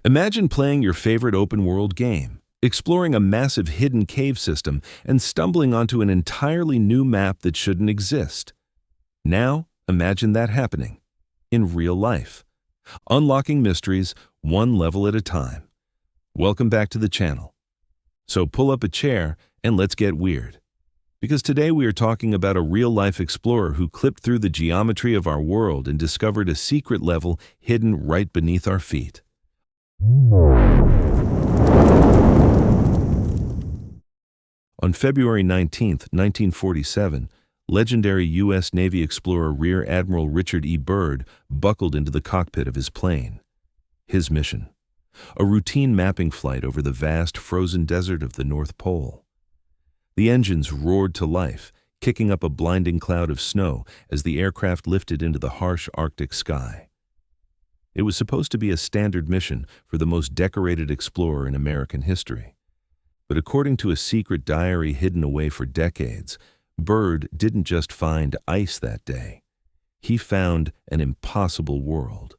Imagine playing your favorite open-world game, exploring a massive hidden cave system, and stumbling onto an entirely new map that shouldn't exist. Now, imagine that happening in real life. Unlocking mysteries one level at a time. Welcome back to the channel. So pull up a chair and let's get weird. Because today we are talking about a real-life explorer who clipped through the geometry of our world and discovered a secret level hidden right beneath our feet. On February 19, 1947, legendary U.S. Navy explorer Rear Admiral Richard E. Byrd buckled into the cockpit of his plane. His mission: a routine mapping flight over the vast frozen desert of the North Pole. The engines roared to life, kicking up a blinding cloud of snow as the aircraft lifted into the harsh Arctic sky. It was supposed to be a standard mission for the most decorated explorer in American history. But according to a secret diary hidden away for decades, Byrd didn't just find ice that day. He found an impossible world.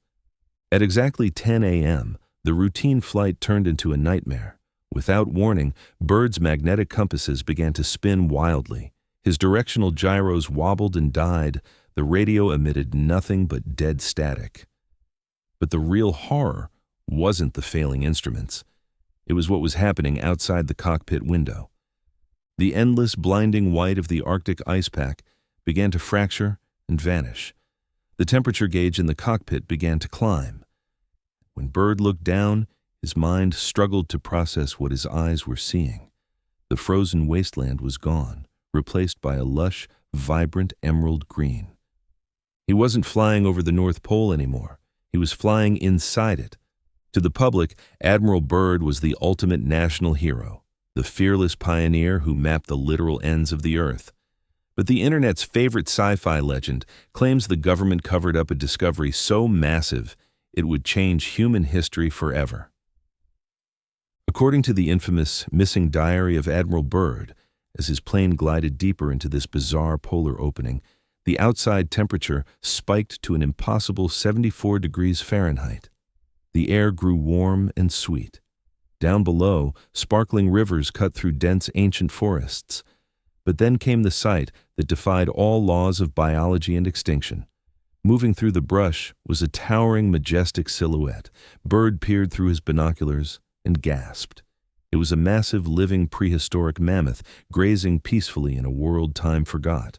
At exactly 10 a.m., the routine flight turned into a nightmare. Without warning, Byrd's magnetic compasses began to spin wildly. His directional gyros wobbled and died. The radio emitted nothing but dead static. But the real horror wasn't the failing instruments. It was what was happening outside the cockpit window. The endless, blinding white of the Arctic ice pack began to fracture and vanish. The temperature gauge in the cockpit began to climb. When Byrd looked down, his mind struggled to process what his eyes were seeing. The frozen wasteland was gone, replaced by a lush, vibrant emerald green. He wasn't flying over the North Pole anymore. He was flying inside it. To the public, Admiral Byrd was the ultimate national hero, the fearless pioneer who mapped the literal ends of the Earth. But the internet's favorite sci-fi legend claims the government covered up a discovery so massive it would change human history forever. According to the infamous missing diary of Admiral Byrd, as his plane glided deeper into this bizarre polar opening, the outside temperature spiked to an impossible 74 degrees Fahrenheit. The air grew warm and sweet. Down below, sparkling rivers cut through dense ancient forests. But then came the sight that defied all laws of biology and extinction. Moving through the brush was a towering, majestic silhouette. Byrd peered through his binoculars and gasped. It was a massive, living, prehistoric mammoth grazing peacefully in a world time forgot.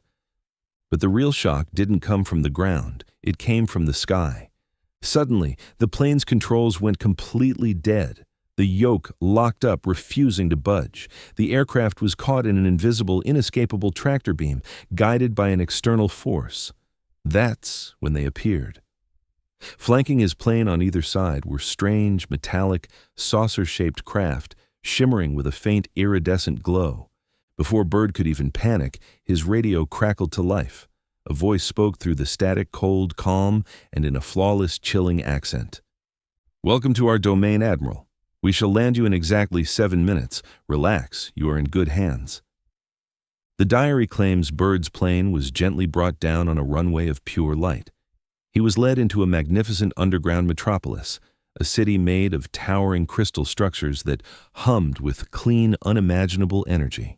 But the real shock didn't come from the ground. It came from the sky. Suddenly, the plane's controls went completely dead. The yoke locked up, refusing to budge. The aircraft was caught in an invisible, inescapable tractor beam, guided by an external force. That's when they appeared. Flanking his plane on either side were strange, metallic, saucer-shaped craft, shimmering with a faint, iridescent glow. Before Byrd could even panic, his radio crackled to life. A voice spoke through the static, cold, calm, and in a flawless, chilling accent. "Welcome to our domain, Admiral. We shall land you in exactly 7 minutes. Relax, you are in good hands." The diary claims Byrd's plane was gently brought down on a runway of pure light. He was led into a magnificent underground metropolis, a city made of towering crystal structures that hummed with clean, unimaginable energy.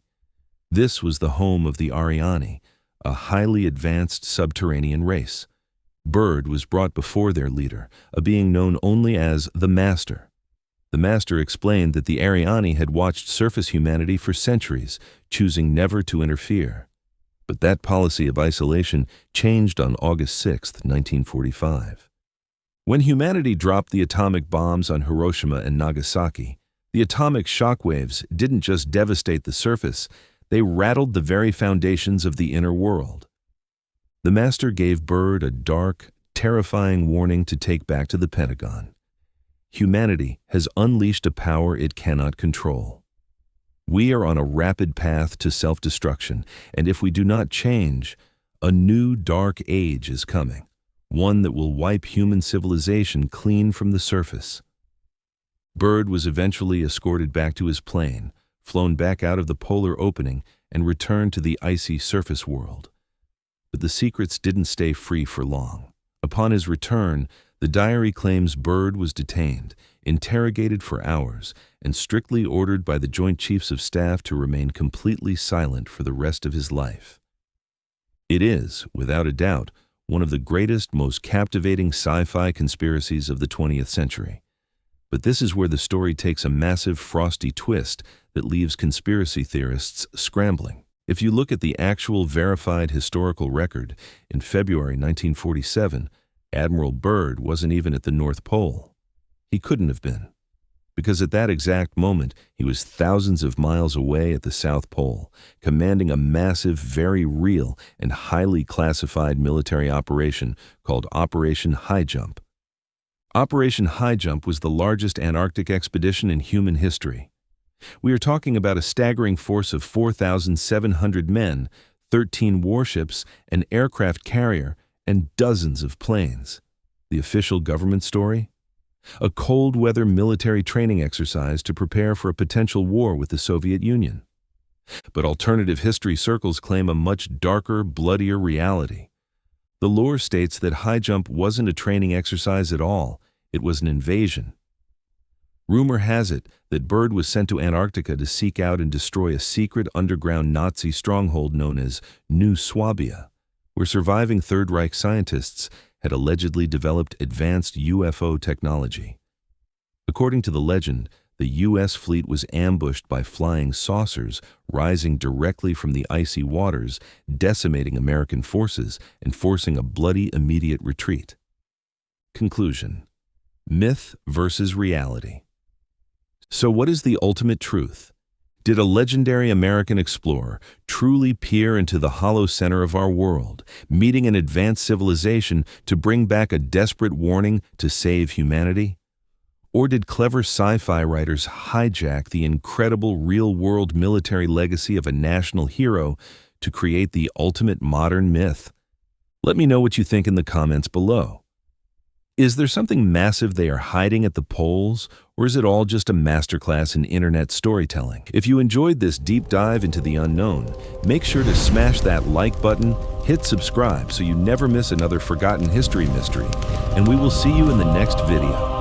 This was the home of the Arianni, a highly advanced subterranean race. Byrd was brought before their leader, a being known only as the Master. The Master explained that the Arianni had watched surface humanity for centuries, choosing never to interfere. But that policy of isolation changed on August 6, 1945. When humanity dropped the atomic bombs on Hiroshima and Nagasaki, the atomic shockwaves didn't just devastate the surface, they rattled the very foundations of the inner world. The Master gave Byrd a dark, terrifying warning to take back to the Pentagon. Humanity has unleashed a power it cannot control. We are on a rapid path to self-destruction, and if we do not change, a new dark age is coming, one that will wipe human civilization clean from the surface. Byrd was eventually escorted back to his plane, flown back out of the polar opening, and returned to the icy surface world. But the secrets didn't stay free for long. Upon his return, The diary claims Byrd was detained, interrogated for hours, and strictly ordered by the Joint Chiefs of Staff to remain completely silent for the rest of his life. It is, without a doubt, one of the greatest, most captivating sci-fi conspiracies of the 20th century. But this is where the story takes a massive, frosty twist that leaves conspiracy theorists scrambling. If you look at the actual verified historical record, in February 1947, Admiral Byrd wasn't even at the North Pole. He couldn't have been, because at that exact moment, he was thousands of miles away at the South Pole, commanding a massive, very real, and highly classified military operation called Operation Highjump. Operation Highjump was the largest Antarctic expedition in human history. We are talking about a staggering force of 4,700 men, 13 warships, an aircraft carrier, and dozens of planes. The official government story? A cold-weather military training exercise to prepare for a potential war with the Soviet Union. But alternative history circles claim a much darker, bloodier reality. The lore states that Highjump wasn't a training exercise at all, it was an invasion. Rumor has it that Byrd was sent to Antarctica to seek out and destroy a secret underground Nazi stronghold known as New Swabia, where surviving Third Reich scientists had allegedly developed advanced UFO technology. According to the legend, the U.S. fleet was ambushed by flying saucers rising directly from the icy waters, decimating American forces and forcing a bloody immediate retreat. Conclusion: myth versus reality. So what is the ultimate truth? Did a legendary American explorer truly peer into the hollow center of our world, meeting an advanced civilization to bring back a desperate warning to save humanity? Or did clever sci-fi writers hijack the incredible real-world military legacy of a national hero to create the ultimate modern myth? Let me know what you think in the comments below. Is there something massive they are hiding at the poles, or is it all just a masterclass in internet storytelling? If you enjoyed this deep dive into the unknown, make sure to smash that like button, hit subscribe so you never miss another forgotten history mystery, and we will see you in the next video.